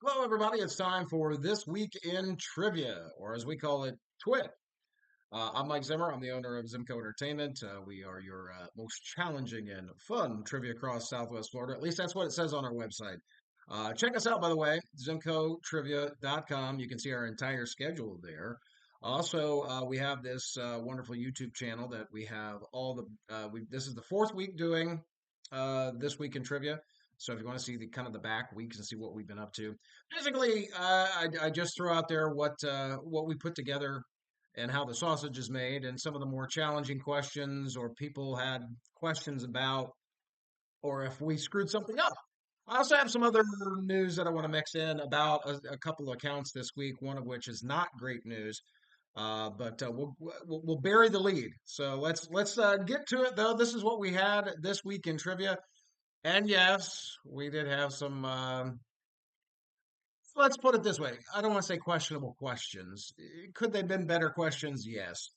Hello, everybody. It's time for This Week in Trivia, or as we call it, TWIT. I'm Mike Zimmer. I'm the owner of Zimco Entertainment. We are your most challenging and fun trivia across Southwest Florida. At least that's what it says on our website. Check us out, by the way, zimcotrivia.com. You can see our entire schedule there. Also, we have this wonderful YouTube channel that we have all this is the fourth week doing This Week in Trivia. So if you want to see the kind of the back weeks and see what we've been up to, basically, I just throw out there what we put together and how the sausage is made, and some of the more challenging questions, or people had questions about, or if we screwed something up. I also have some other news that I want to mix in about a couple of accounts this week, one of which is not great news. But we'll bury the lead. So let's get to it though. This is what we had this week in trivia, and yes, we did have some. Let's put it this way. I don't want to say questionable questions. Could they have been better questions? Yes.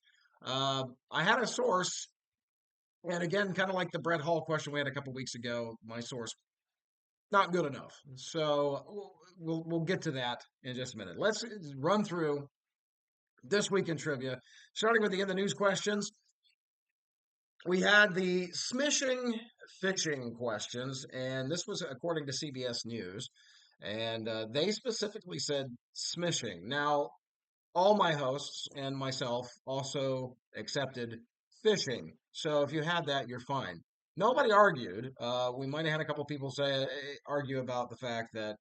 I had a source, and again, kind of like the Brett Hall question we had a couple weeks ago, my source not good enough. So we'll get to that in just a minute. Let's run through this week in trivia, starting with the in the news questions. We had the smishing fishing questions, and this was according to CBS News, and they specifically said smishing. Now, all my hosts and myself also accepted fishing. So if you had that, you're fine. Nobody argued. We might have had a couple people say argue about the fact that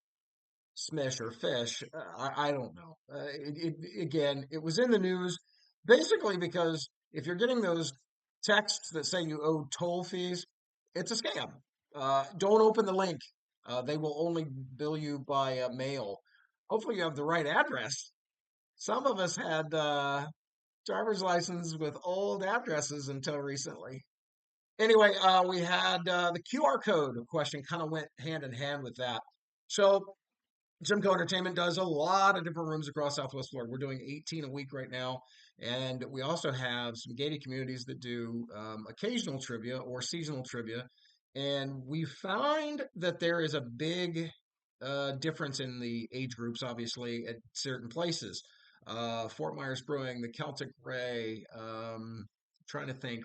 smish or fish. I don't know. Again, it was in the news basically because if you're getting those texts that say you owe toll fees, it's a scam. Don't open the link. They will only bill you by mail. Hopefully, you have the right address. Some of us had driver's license with old addresses until recently. Anyway, we had the QR code question kind of went hand in hand with that. So Simcoe Entertainment does a lot of different rooms across Southwest Florida. We're doing 18 a week right now. And we also have some gated communities that do occasional trivia or seasonal trivia. And we find that there is a big difference in the age groups, obviously, at certain places. Fort Myers Brewing, the Celtic Ray, trying to think.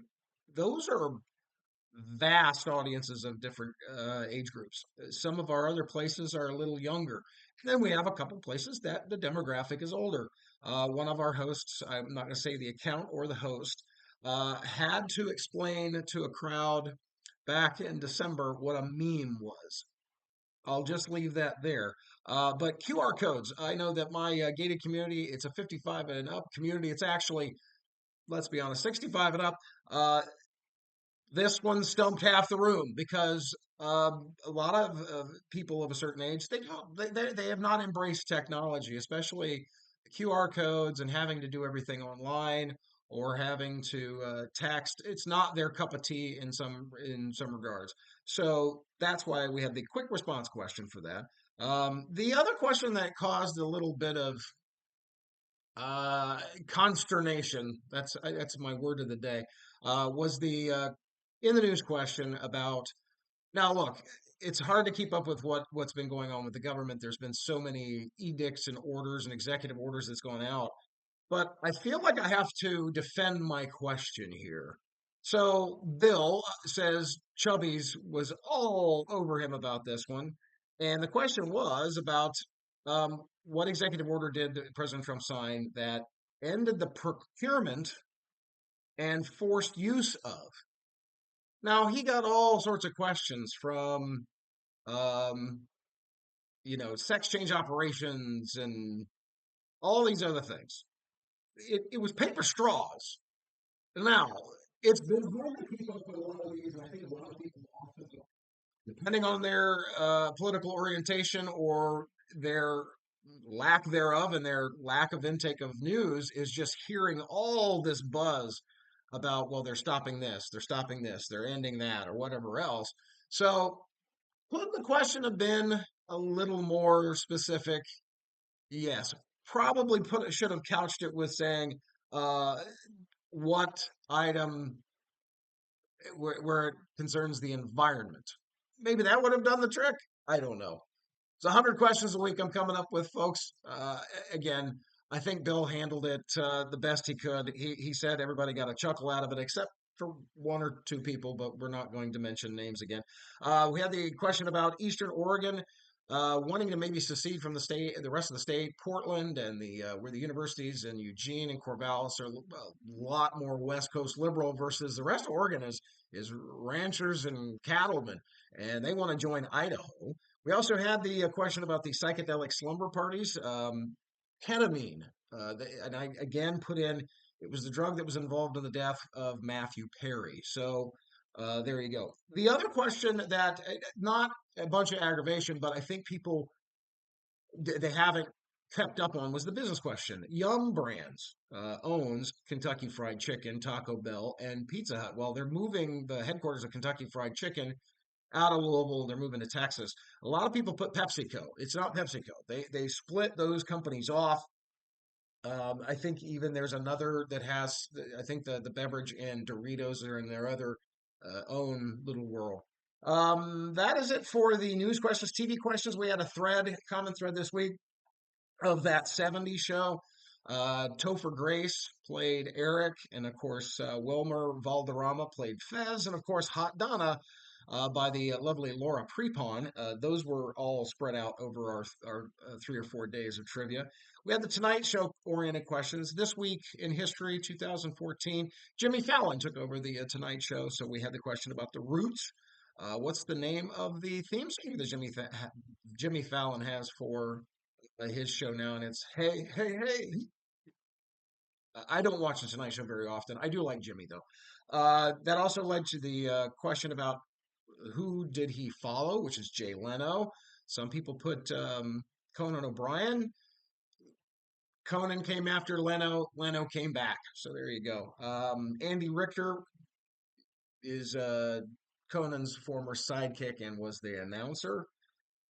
Those are vast audiences of different age groups. Some of our other places are a little younger. And then we have a couple places that the demographic is older. One of our hosts, I'm not going to say the account or the host, had to explain to a crowd back in December what a meme was. I'll just leave that there. But QR codes, I know that my gated community, it's a 55 and up community. It's actually, let's be honest, 65 and up. This one stumped half the room because a lot of people of a certain age they have not embraced technology, especially QR codes and having to do everything online or having to text. It's not their cup of tea in some regards. So that's why we have the quick response question for that. The other question that caused a little bit of uh, consternation. That's my word of the day. Was the in the news question about now? Look, it's hard to keep up with what's been going on with the government. There's been so many edicts and orders and executive orders that's gone out, but I feel like I have to defend my question here. So Bill says Chubby's was all over him about this one, and the question was about what executive order did President Trump sign that ended the procurement and forced use of. Now he got all sorts of questions from um, sex change operations and all these other things. It was paper straws. Now, it's been hard to keep up with a lot of these, and I think a lot of people, depending on their political orientation or their lack thereof and their lack of intake of news, is just hearing all this buzz about, well, they're stopping this, they're ending that, or whatever else. So, could the question have been a little more specific? Yes, probably should have couched it with saying, uh, what item where it concerns the environment. Maybe that would have done the trick. I don't know. It's 100 questions a week I'm coming up with, folks. Again, I think Bill handled it the best he could. He said everybody got a chuckle out of it, except for one or two people, but we're not going to mention names again. We had the question about Eastern Oregon wanting to maybe secede from the state, the rest of the state, Portland, and the where the universities in Eugene and Corvallis are a lot more West Coast liberal versus the rest of Oregon is ranchers and cattlemen, and they want to join Idaho. We also had the question about the psychedelic slumber parties, ketamine, and I again put in it was the drug that was involved in the death of Matthew Perry. So there you go. The other question that not a bunch of aggravation, but I think people they haven't kept up on was the business question. Yum Brands owns Kentucky Fried Chicken, Taco Bell, and Pizza Hut. Well, they're moving the headquarters of Kentucky Fried Chicken out of Louisville. They're moving to Texas. A lot of people put PepsiCo. It's not PepsiCo. They split those companies off. I think even there's another that has. I think the beverage and Doritos are in their other own little world. That is it for the news questions, TV questions. We had a thread, common thread this week of that '70s show. Topher Grace played Eric, and of course, Wilmer Valderrama played Fez, and of course, Hot Donna by the lovely Laura Prepon. Those were all spread out over our 3 or 4 days of trivia. We had the Tonight Show oriented questions. This week in history, 2014, Jimmy Fallon took over the Tonight Show, so we had the question about the Roots. What's the name of the theme song that Jimmy Fallon has for his show now, and it's Hey, Hey, Hey. I don't watch the Tonight Show very often. I do like Jimmy though. That also led to the question about who did he follow, which is Jay Leno. Some people put Conan O'Brien. Conan came after Leno. Leno came back. So there you go. Andy Richter is Conan's former sidekick and was the announcer.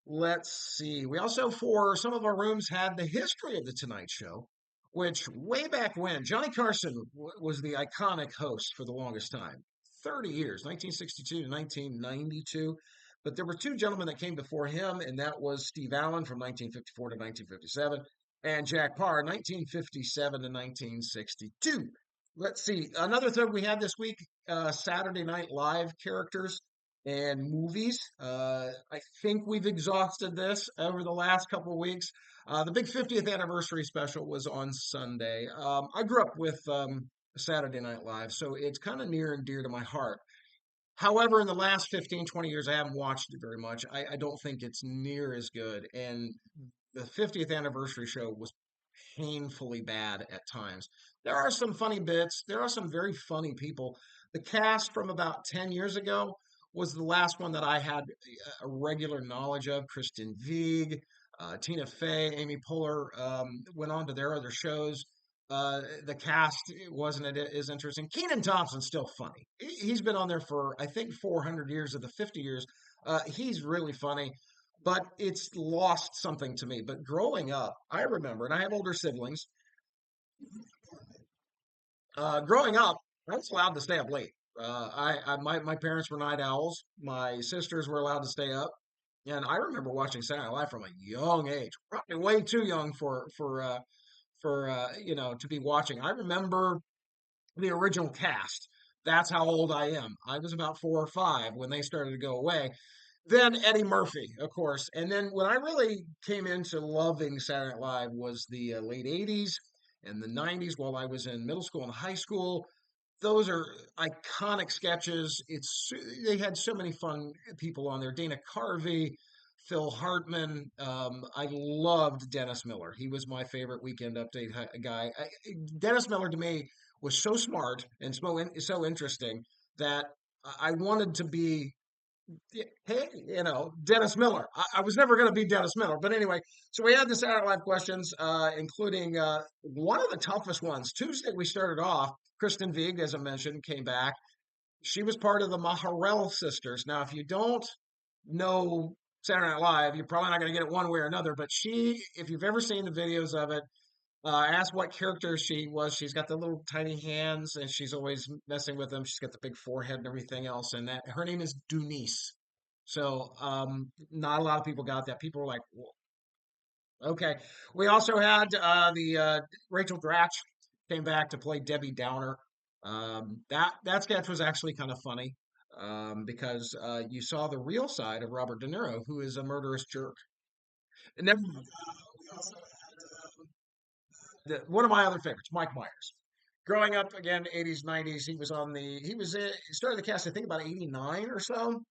Let's see. We also, for some of our rooms, had the history of the Tonight Show, which way back when, Johnny Carson was the iconic host for the longest time 30 years, 1962 to 1992. But there were two gentlemen that came before him, and that was Steve Allen from 1954 to 1957, and Jack Parr, 1957 to 1962. Let's see. Another thing we had this week Saturday Night Live characters and movies. I think we've exhausted this over the last couple of weeks. The big 50th anniversary special was on Sunday. I grew up with Saturday Night Live, so it's kind of near and dear to my heart. However, in the last 15, 20 years, I haven't watched it very much. I don't think it's near as good. And the 50th anniversary show was painfully bad at times. There are some funny bits, there are some very funny people. The cast from about 10 years ago was the last one that I had a regular knowledge of. Kristen Wiig, Tina Fey, Amy Poehler went on to their other shows. The cast wasn't as interesting. Keenan Thompson's still funny. He's been on there for I think 400 years of the 50 years. He's really funny, but it's lost something to me. But growing up, I remember, and I have older siblings. Growing up, I was allowed to stay up late. My parents were night owls. My sisters were allowed to stay up, and I remember watching Saturday Night Live from a young age, probably way too young for to be watching. I remember the original cast. That's how old I am. I was about 4 or 5 when they started to go away. Then Eddie Murphy, of course, and then when I really came into loving Saturday Night Live was the late '80s and the '90s. While I was in middle school and high school, those are iconic sketches. They had so many fun people on there. Dana Carvey, Phil Hartman. I loved Dennis Miller. He was my favorite Weekend Update guy. Dennis Miller to me was so smart and so interesting that I wanted to be. Hey, Dennis Miller. I was never going to be Dennis Miller, but anyway. So we had the Saturday Night Live questions, including one of the toughest ones. Tuesday we started off. Kristen Wiig, as I mentioned, came back. She was part of the Maharel sisters. Now, if you don't know Saturday Night Live, you're probably not going to get it one way or another. But if you've ever seen the videos of it, ask what character she was. She's got the little tiny hands, and she's always messing with them. She's got the big forehead and everything else. And that her name is Dunice. So not a lot of people got that. People were like, "Whoa, okay." We also had the Rachel Dratch came back to play Debbie Downer. That sketch was actually kind of funny because you saw the real side of Robert De Niro, who is a murderous jerk. And then one of my other favorites, Mike Myers. Growing up again, 80s, 90s, he started the cast, I think about 89 or so,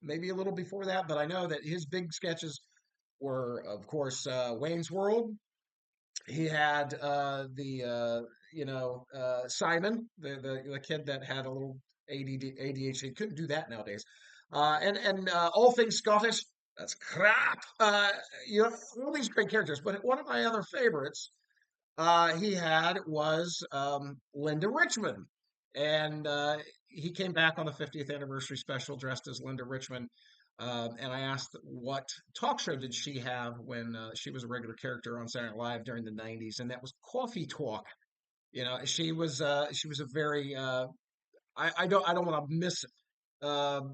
maybe a little before that, but I know that his big sketches were, of course, Wayne's World. He had Simon, the kid that had a little ADHD, couldn't do that nowadays. And all things Scottish, that's crap. All these great characters. But one of my other favorites he had was Linda Richmond. And he came back on the 50th anniversary special dressed as Linda Richmond. And I asked what talk show did she have when she was a regular character on Saturday Night Live during the 90s, and that was Coffee Talk. She was a very I don't want to miss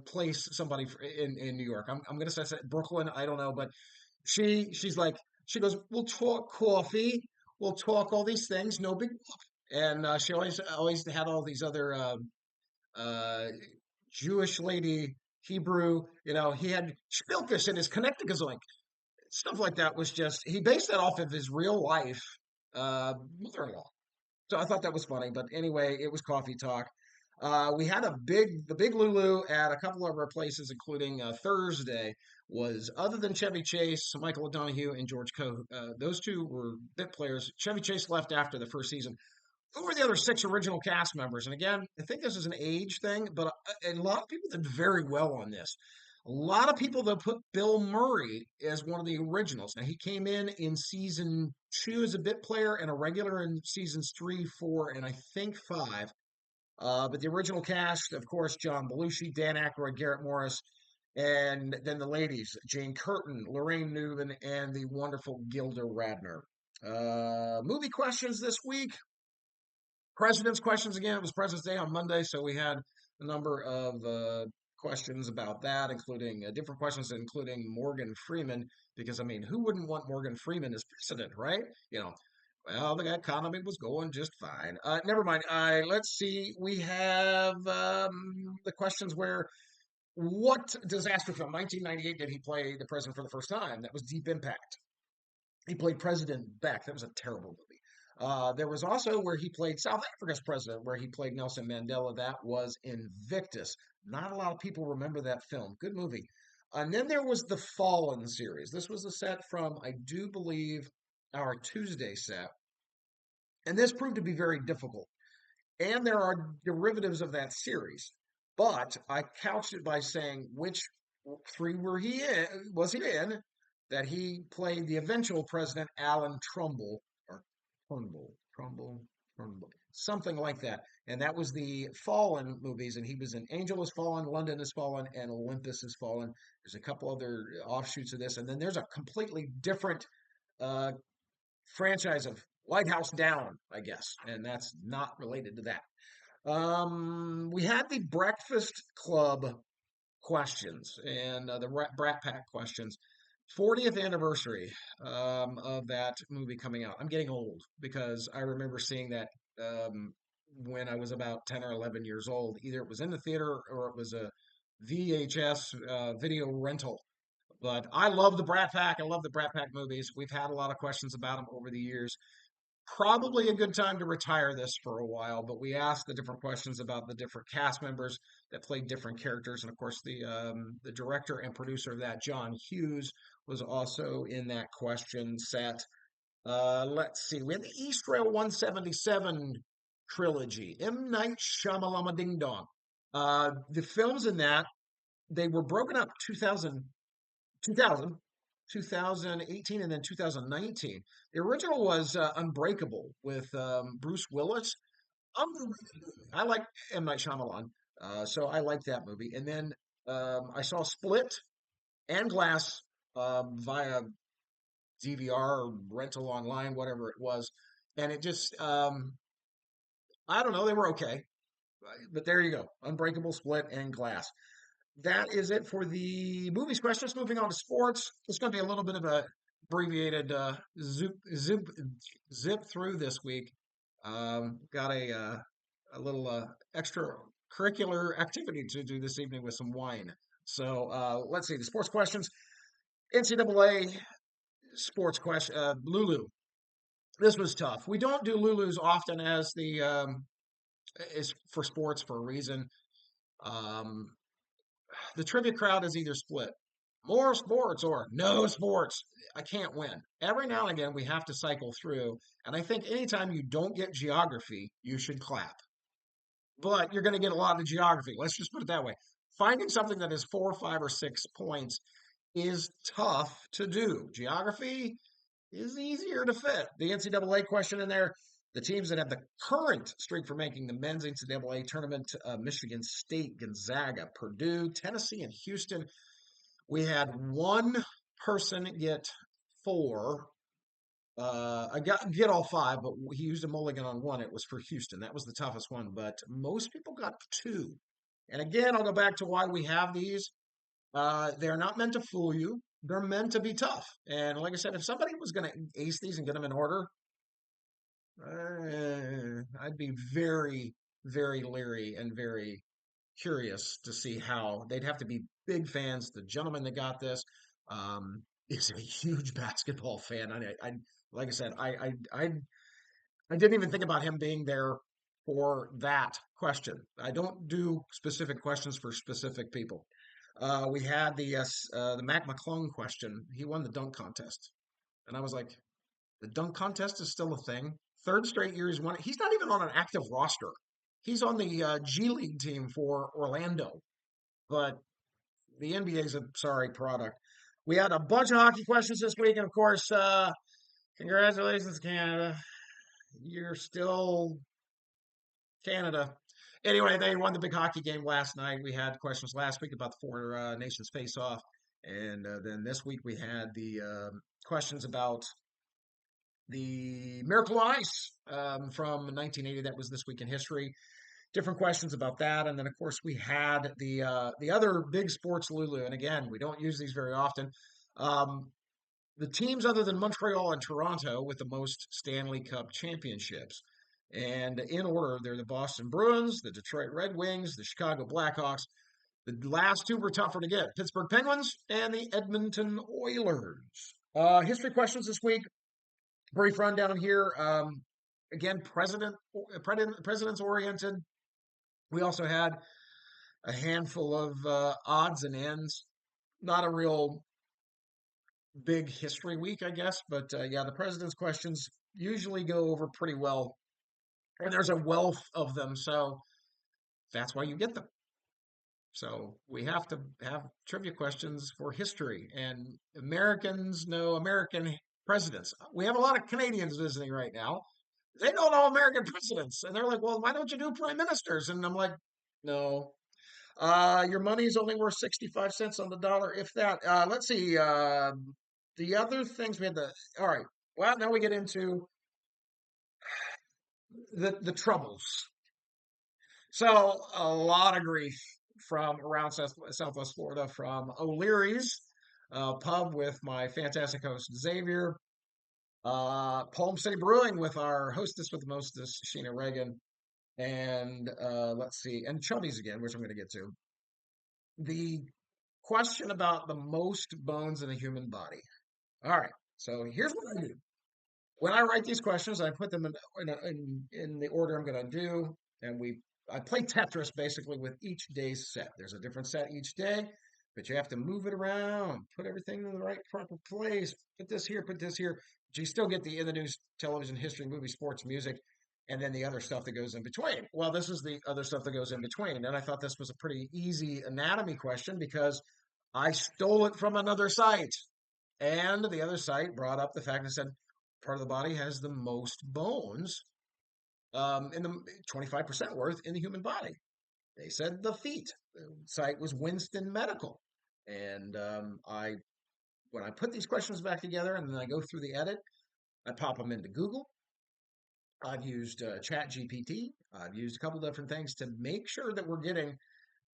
place somebody in New York. I'm gonna say Brooklyn. I don't know, but she's like she goes, we'll talk coffee, we'll talk all these things, no big whoop. And she always had all these other uh, Jewish lady, Hebrew, he had Spilkus in his Connecticut, stuff like that was just he based that off of his real life mother-in-law. So I thought that was funny. But anyway, it was coffee talk. We had the big Lulu at a couple of our places, including Thursday, was other than Chevy Chase, Michael O'Donoghue, and George Coe. Those two were bit players. Chevy Chase left after the first season. Who were the other six original cast members? And again, I think this is an age thing, but a lot of people did very well on this. A lot of people that put Bill Murray as one of the originals. Now he came in season two as a bit player and a regular in seasons three, four, and I think five. But the original cast, of course, John Belushi, Dan Aykroyd, Garrett Morris, and then the ladies, Jane Curtin, Lorraine Newman, and the wonderful Gilda Radner. Movie questions this week. President's questions again. It was President's Day on Monday, so we had a number of questions about that, including different questions, including Morgan Freeman, because I mean, who wouldn't want Morgan Freeman as president, right? Well, the economy was going just fine. Never mind. Let's see. We have the questions where what disaster film 1998 did he play the president for the first time? That was Deep Impact. He played President Beck. That was a terrible movie. There was also where he played South Africa's president, where he played Nelson Mandela. That was Invictus. Not a lot of people remember that film. Good movie. And then there was the Fallen series. This was a set from, I do believe, our Tuesday set. And this proved to be very difficult. And there are derivatives of that series. But I couched it by saying which three was he in that he played the eventual president, Alan Trumbull, or Trumbull, something like that. And that was the Fallen movies, and he was in Angel Has Fallen, London Has Fallen, and Olympus Has Fallen. There's a couple other offshoots of this, and then there's a completely different uh, franchise of White House Down, I guess, and that's not related to that. We had the Breakfast Club questions and the Brat Pack questions. 40th anniversary of that movie coming out. I'm getting old because I remember seeing that when I was about 10 or 11 years old. Either it was in the theater or it was a VHS video rental. But I love the Brat Pack. I love the Brat Pack movies. We've had a lot of questions about them over the years. Probably a good time to retire this for a while, but we asked the different questions about the different cast members that played different characters, and of course the director and producer of that, John Hughes, was also in that question set. Let's see, we had the East Rail 177 trilogy, M. Night Shyamalama Ding Dong. The films in that they were broken up 2000, 2018, and then 2019. The original was Unbreakable with Bruce Willis. I like M. Night Shyamalan, so I like that movie. And then I saw Split and Glass via DVR or rental online, whatever it was. And it just, I don't know, they were okay. But there you go. Unbreakable, Split, and Glass. that is it for the movies questions. Moving on to sports. It's going to be a little bit of a abbreviated zip through this week. Got a little extracurricular activity to do this evening with some wine. So let's see the sports questions. NCAA sports question. Lulu. This was tough. We don't do Lulus often as the is for sports for a reason. Um, the trivia crowd is either split more sports or no sports. I can't win. Every now and again, we have to cycle through. And I think anytime you don't get geography, you should clap. But you're going to get a lot of geography. Let's just put it that way. Finding something that is 4, 5, or 6 points is tough to do. Geography is easier to fit. The NCAA question in there, the teams that have the current streak for making the men's NCAA tournament, Michigan State, Gonzaga, Purdue, Tennessee, and Houston. We had one person get four. I got get all five, but he used a mulligan on one. It was for Houston. That was the toughest one, but most people got two. And again, I'll go back to why we have these. They're not meant to fool you. They're meant to be tough. And like I said, if somebody was going to ace these and get them in order, I'd be very, very leery and very curious to see how they'd have to be big fans. The gentleman that got this is a huge basketball fan. Like I said, I didn't even think about him being there for that question. I don't do specific questions for specific people. We had the Mac McClung question. He won the dunk contest, and I was like, the dunk contest is still a thing. Third straight year he's won it. He's not even on an active roster. He's on the G League team for Orlando, but the NBA is a sorry product. We had a bunch of hockey questions this week, and of course, congratulations, Canada. You're still Canada. Anyway, they won the big hockey game last night. We had questions last week about the four nations face off. And then this week we had the questions about the Miracle on Ice from 1980. That was this week in history. Different questions about that. And then, of course, we had the other big sports Lulu. And again, we don't use these very often. Um, the teams other than Montreal and Toronto with the most Stanley Cup championships. And in order, they're the Boston Bruins, the Detroit Red Wings, the Chicago Blackhawks. The last two were tougher to get: Pittsburgh Penguins and the Edmonton Oilers. History questions this week. Brief rundown here. Again, presidents oriented. We also had a handful of odds and ends. Not a real big history week, I guess, but yeah, the president's questions usually go over pretty well, and there's a wealth of them, so that's why you get them. So we have to have trivia questions for history, and Americans know American presidents. We have a lot of Canadians visiting right now. They don't know American presidents, and they're like, "Well, why don't you do prime ministers?" And I'm like, "No, your money is only worth 65 cents on the dollar, if that." Let's see. The other things we had all right. Well, now we get into the troubles. So a lot of grief from around Southwest Florida from O'Leary's pub with my fantastic host Xavier. Palm City Brewing with our hostess with the mostest, Sheena Reagan. And let's see, and Chubby's again, which I'm going to get to. The question about the most bones in a human body. All right, so here's what I do. When I write these questions, I put them in the order I'm going to do, and I play Tetris basically with each day's set. There's a different set each day, but you have to move it around, put everything in the right proper place, put this here, put this here. But you still get the in the news, television, history, movie, sports, music, and then the other stuff that goes in between. Well, this is the other stuff that goes in between, and I thought this was a pretty easy anatomy question because I stole it from another site. And the other site brought up the fact that said part of the body has the most bones in the 25% worth in the human body. They said the feet. The site was Winston Medical. And when I put these questions back together and then I go through the edit, I pop them into Google. I've used Chat GPT. I've used a couple different things to make sure that we're getting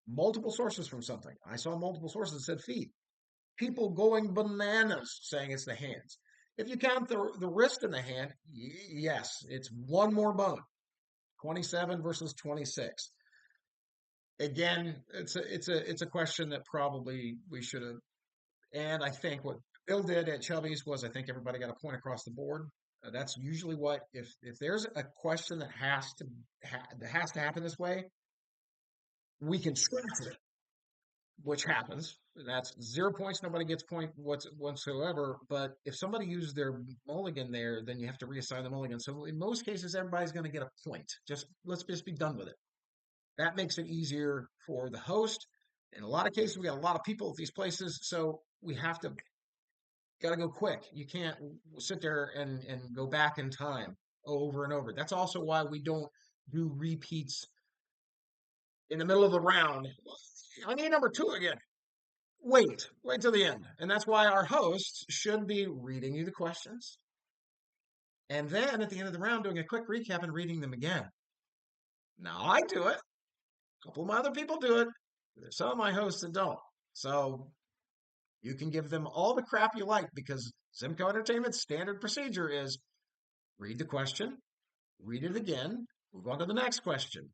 multiple sources from something. I saw multiple sources that said feet. People going bananas saying it's the hands. If you count the wrist and the hand, yes, it's one more bone. 27 versus 26. Again, it's a question that probably we should have. And I think what Bill did at Chubby's was I think everybody got a point across the board. That's usually what if there's a question that that has to happen this way, we can scratch it, which happens. That's 0 points. Nobody gets whatsoever. But if somebody used their mulligan there, then you have to reassign the mulligan. So in most cases, everybody's going to get a point. Let's just be done with it. That makes it easier for the host. In a lot of cases, we got a lot of people at these places, so we have to got to go quick. You can't sit there and go back in time over and over. That's also why we don't do repeats in the middle of the round. I need number two again. Wait till the end. And that's why our hosts should be reading you the questions. And then at the end of the round, doing a quick recap and reading them again. Now I do it. A couple of my other people do it. There's some of my hosts that don't. So you can give them all the crap you like because Simcoe Entertainment's standard procedure is read the question, read it again, move on to the next question.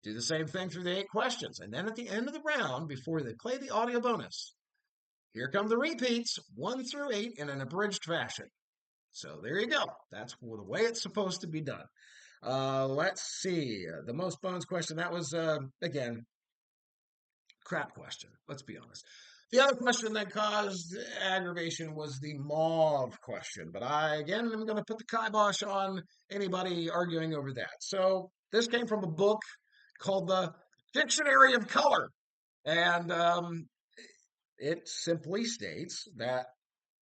Do the same thing through the 8 questions. And then at the end of the round, before they play the audio bonus, here come the repeats, 1 through 8, in an abridged fashion. So there you go. That's the way it's supposed to be done. Let's see. The most bones question, that was, again, crap question. Let's be honest. The other question that caused aggravation was the mauve question. But again, I'm going to put the kibosh on anybody arguing over that. So this came from a book called The Dictionary of Color. And it simply states that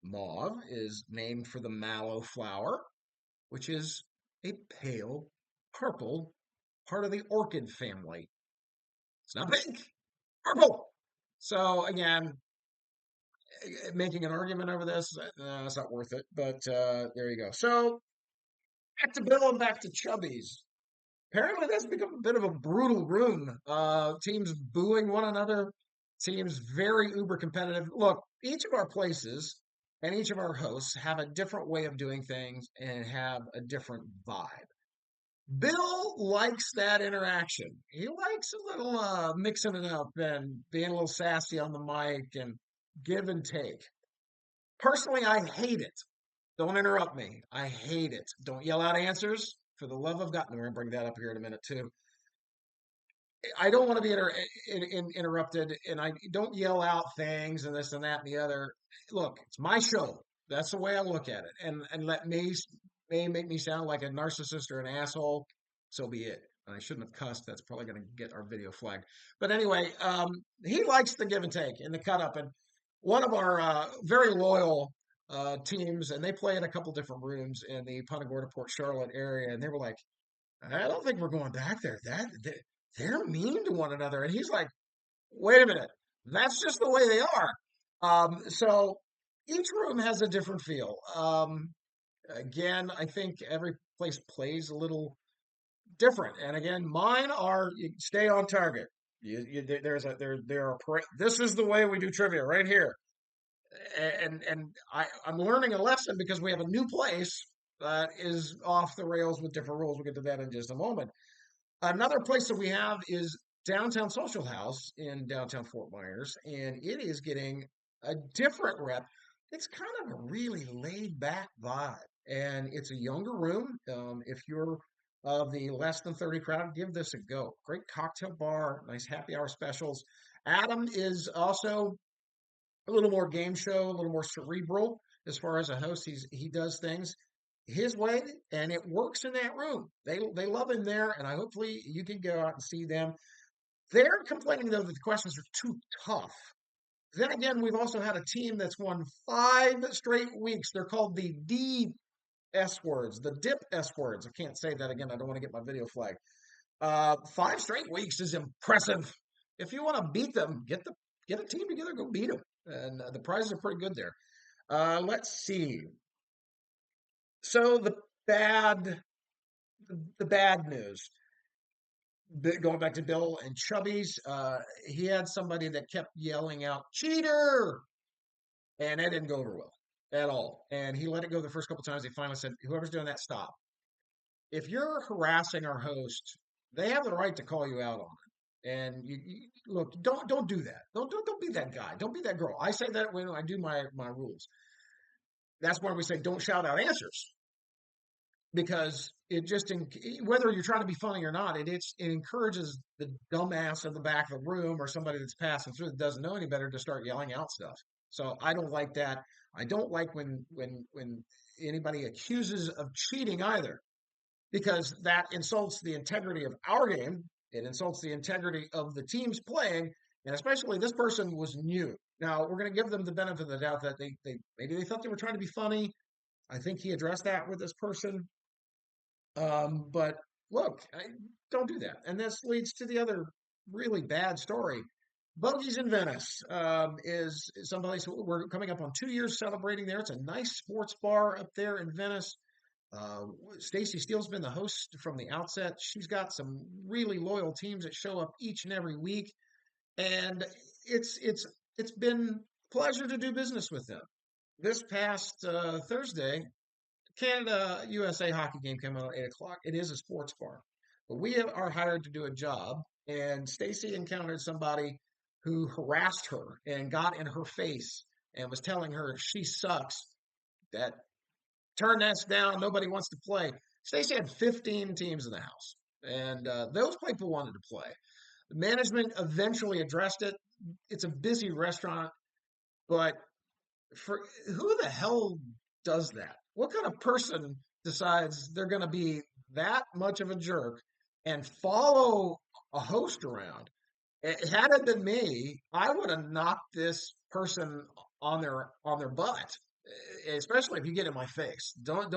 mauve is named for the mallow flower, which is a pale purple part of the orchid family. It's not pink, purple. So again, making an argument over this, it's not worth it. But there you go. So back to Bill and back to Chubby's. Apparently, that's become a bit of a brutal room. Teams booing one another, teams very uber competitive. Look, each of our places and each of our hosts have a different way of doing things and have a different vibe. Bill likes that interaction. He likes a little mixing it up and being a little sassy on the mic and give and take. Personally, I hate it. Don't interrupt me. I hate it. Don't yell out answers. For the love of God, and we're going to bring that up here in a minute too. I don't want to be interrupted, and I don't yell out things and this and that and the other. Look, it's my show. That's the way I look at it. And let me may make me sound like a narcissist or an asshole. So be it. I shouldn't have cussed. That's probably going to get our video flagged. But anyway, he likes the give and take and the cut up. And one of our very loyal teams, and they play in a couple different rooms in the Punta Gorda, Port Charlotte area, and they were like, I don't think we're going back there. They're mean to one another. And he's like, wait a minute, that's just the way they are. So each room has a different feel. Again, I think every place plays a little different. And again, mine are you stay on target. This is the way we do trivia right here. I'm learning a lesson because we have a new place that is off the rails with different rules. We'll get to that in just a moment. Another place that we have is Downtown Social House in downtown Fort Myers, and it is getting a different rep. It's kind of a really laid back vibe, and it's a younger room. If you're of the less than 30 crowd, give this a go. Great cocktail bar, nice happy hour specials. Adam is also a little more game show, a little more cerebral as far as a host. He does things his way, and it works in that room. They love him there, and I hopefully you can go out and see them. They're complaining though that the questions are too tough. Then again, we've also had a team that's won 5 straight weeks. They're called the D S words, the dip S words. I can't say that again. I don't want to get my video flagged. 5 straight weeks is impressive. If you want to beat them, get a team together, go beat them, and the prizes are pretty good there. Let's see. So the bad news. Going back to Bill and Chubby's, he had somebody that kept yelling out "cheater," and that didn't go over well at all. And he let it go the first couple times. He finally said, "Whoever's doing that, stop." If you're harassing our host, they have the right to call you out on it. And look, don't do that. Don't be that guy. Don't be that girl. I say that when I do my rules. That's why we say don't shout out answers because it just whether you're trying to be funny or not, it encourages the dumbass in the back of the room or somebody that's passing through that doesn't know any better to start yelling out stuff. So I don't like that. I don't like when anybody accuses of cheating either because that insults the integrity of our game. It insults the integrity of the teams playing, and especially this person was new. Now we're going to give them the benefit of the doubt that they maybe they thought they were trying to be funny. I think he addressed that with this person. But look, don't do that. And this leads to the other really bad story. Bogies in Venice is someplace we're coming up on 2 years celebrating there. It's a nice sports bar up there in Venice. Uh, Stacy Steele's been the host from the outset. She's got some really loyal teams that show up each and every week, and it's been a pleasure to do business with them. This past Thursday, Canada USA hockey game came out at 8 o'clock. It is a sports bar, but are hired to do a job, and Stacy encountered somebody who harassed her and got in her face and was telling her she sucks. That turn that down. Nobody wants to play. Stacey had 15 teams in the house, and those people wanted to play. The management eventually addressed it. It's a busy restaurant, but for who the hell does that? What kind of person decides they're going to be that much of a jerk and follow a host around? Had it been me, I would have knocked this person on their butt, especially if you get in my face. Don't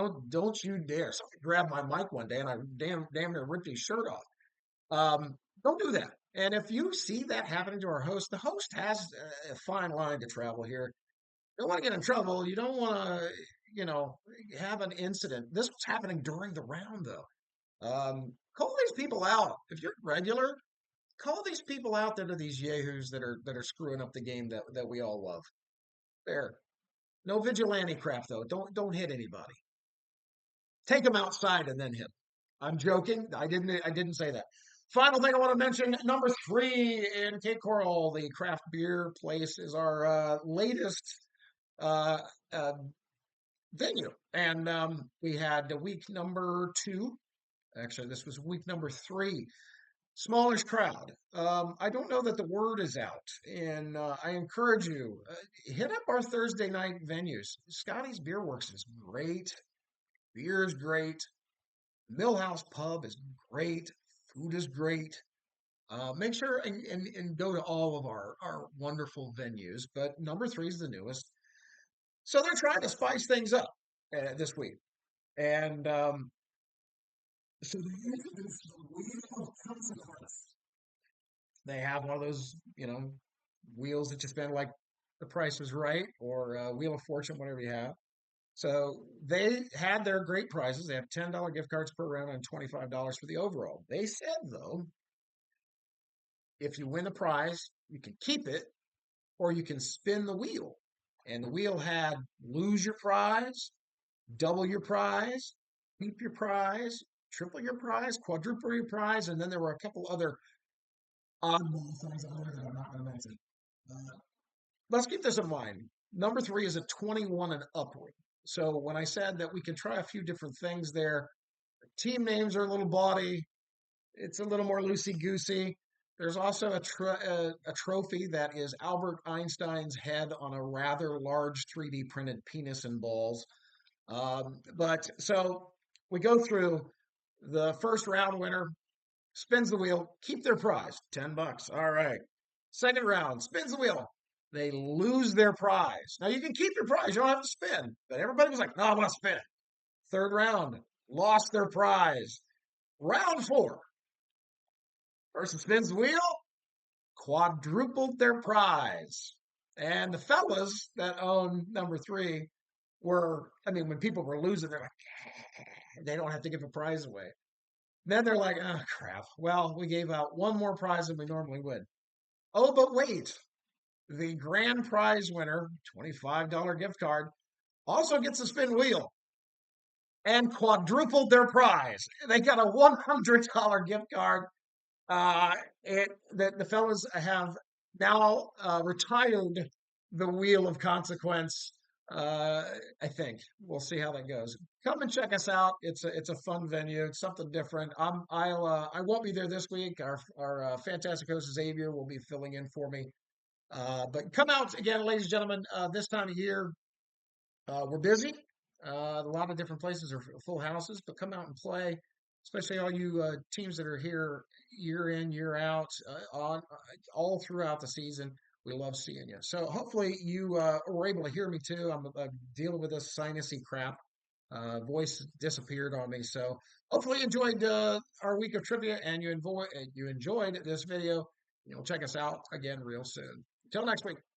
you dare! Somebody grabbed my mic one day and I damn near ripped his shirt off. Don't do that. And if you see that happening to our host, the host has a fine line to travel here. You don't want to get in trouble. You don't want to, have an incident. This was happening during the round, though. Call these people out. If you're regular, call these people out that are these yahoos that are screwing up the game that we all love. There. No vigilante crap though. Don't hit anybody. Take them outside and then hit 'em. I'm joking. I didn't say that. Final thing I want to mention, number three in Cape Coral, the craft beer place is our latest uh, uh, venue. And we had week number two. Actually, this was week number three. Smallish crowd. I don't know that the word is out, and I encourage you hit up our Thursday night venues. Scotty's Beer Works is great. Beer is great. Millhouse Pub is great. Food is great. Make sure and go to all of our wonderful venues. But number three is the newest. So they're trying to spice things up this week. And so they introduced the Wheel of Consequence. They have one of those, wheels that you spend like the price was right or Wheel of Fortune, whatever you have. So they had their great prizes. They have $10 gift cards per round and $25 for the overall. They said, though, if you win the prize, you can keep it or you can spin the wheel. And the wheel had lose your prize, double your prize, keep your prize, triple your prize, quadruple your prize, and then there were a couple other oddball things on there that I'm not going to mention. Uh, let's keep this in mind. Number three is a 21 and upward. So when I said that we can try a few different things there, team names are a little bawdy. It's a little more loosey goosey. There's also a trophy that is Albert Einstein's head on a rather large 3D printed penis and balls. But so we go through the first round winner, spins the wheel, keep their prize, $10. All right. Second round, spins the wheel. They lose their prize. Now you can keep your prize, you don't have to spin. But everybody was like, no, I want to spin it. Third round, lost their prize. Round four, person spins the wheel, quadrupled their prize. And the fellas that own number three were, I mean, when people were losing, they're like, they don't have to give a prize away. Then they're like, oh crap. Well, we gave out one more prize than we normally would. Oh, but wait, the grand prize winner, $25 gift card, also gets a spin wheel and quadrupled their prize. They got a $100 gift card. Uh, the fellas have now retired the wheel of consequence. Uh, I think we'll see how that goes. Come and check us out. It's a fun venue. It's something different. I won't be there this week. Our fantastic host Xavier will be filling in for me. But come out again, ladies and gentlemen. This time of year, we're busy. A lot of different places are full houses, but come out and play, especially all you teams that are here year in, year out, all throughout the season. We love seeing you. So hopefully you were able to hear me too. I'm dealing with this sinusy crap. Voice disappeared on me. So hopefully you enjoyed our week of trivia and you enjoyed this video. You'll check us out again real soon. Until next week.